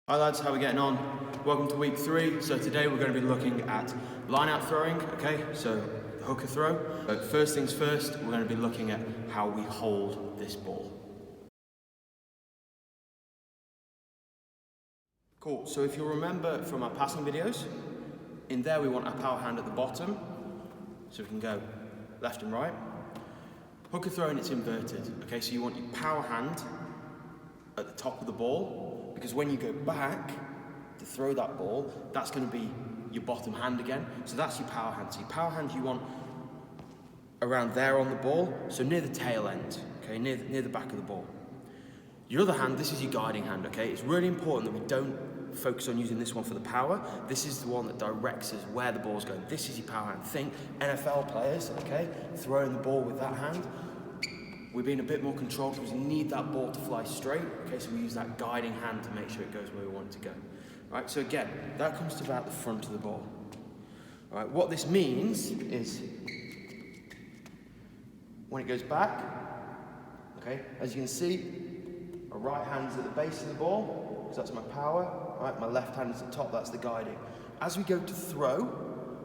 Hi lads, how are we getting on? Welcome to week 3. So today we're going to be looking at line-out throwing, okay? So the hooker throw. But first things first, we're going to be looking at how we hold this ball. Cool, so if you'll remember from our passing videos, in there we want our power hand at the bottom, so we can go left and right. Hooker throwing, it's inverted, okay? So you want your power hand at the top of the ball, because when you go back to throw that ball, that's going to be your bottom hand again. So that's your power hand. So your power hand you want around there on the ball, so near the tail end, okay, near the back of the ball. Your other hand, this is your guiding hand, okay? It's really important that we don't focus on using this one for the power. This is the one that directs us where the ball's going. This is your power hand. Think NFL players, okay? Throwing the ball with that hand. We're being a bit more controlled because we need that ball to fly straight, okay? So we use that guiding hand to make sure it goes where we want it to go. All right, so again, that comes to about the front of the ball. All right, what this means is when it goes back, okay, as you can see, my right hand's at the base of the ball, because that's my power. All right, my left hand is at the top, that's the guiding. As we go to throw,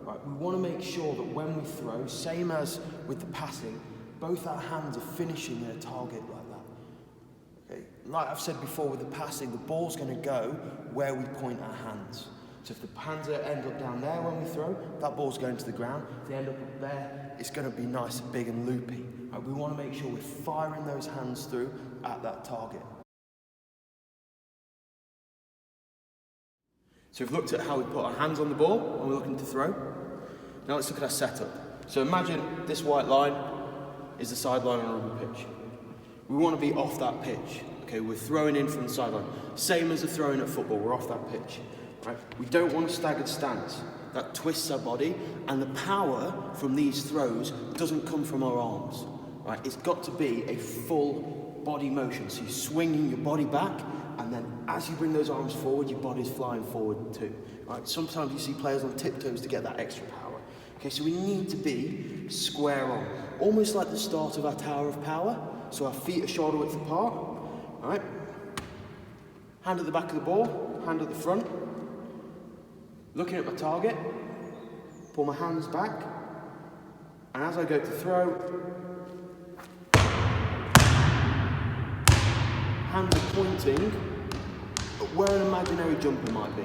right, we want to make sure that when we throw, same as with the passing, both our hands are finishing their target like that. Okay? Like I've said before with the passing, the ball's going to go where we point our hands. So if the hands end up down there when we throw, that ball's going to the ground. If they end up there, it's going to be nice and big and loopy. Right? We want to make sure we're firing those hands through at that target. So we've looked at how we put our hands on the ball when we're looking to throw. Now let's look at our setup. So imagine this white line is the sideline on a rugby pitch. We want to be off that pitch. Okay, we're throwing in from the sideline. Same as the throwing at football, we're off that pitch. Right? We don't want a staggered stance. That twists our body, and the power from these throws doesn't come from our arms. Right? It's got to be a full body motion. So you're swinging your body back, and then as you bring those arms forward, your body's flying forward too. Right? Sometimes you see players on tiptoes to get that extra power. Okay, so we need to be square on, almost like the start of our tower of power. So our feet are shoulder width apart. All right. Hand at the back of the ball, hand at the front. Looking at my target, pull my hands back, and as I go to throw, hands are pointing at where an imaginary jumper might be.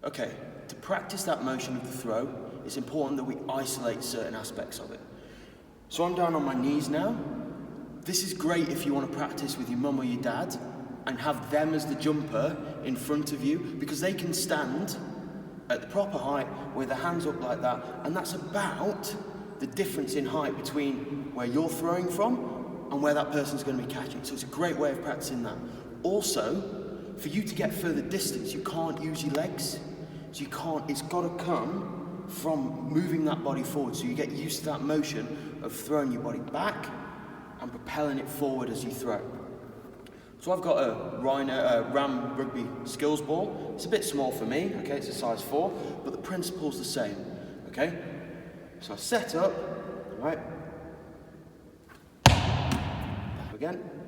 Okay, to practice that motion of the throw, it's important that we isolate certain aspects of it. So I'm down on my knees now. This is great if you want to practice with your mum or your dad and have them as the jumper in front of you, because they can stand at the proper height with their hands up like that, and that's about the difference in height between where you're throwing from and where that person's going to be catching. So it's a great way of practicing that. Also, for you to get further distance, you can't use your legs. So you can't, it's got to come from moving that body forward. So you get used to that motion of throwing your body back and propelling it forward as you throw. So I've got a Ram Rugby skills ball. It's a bit small for me, okay, it's a size 4, but the principle's the same, okay? So I set up, right? Again.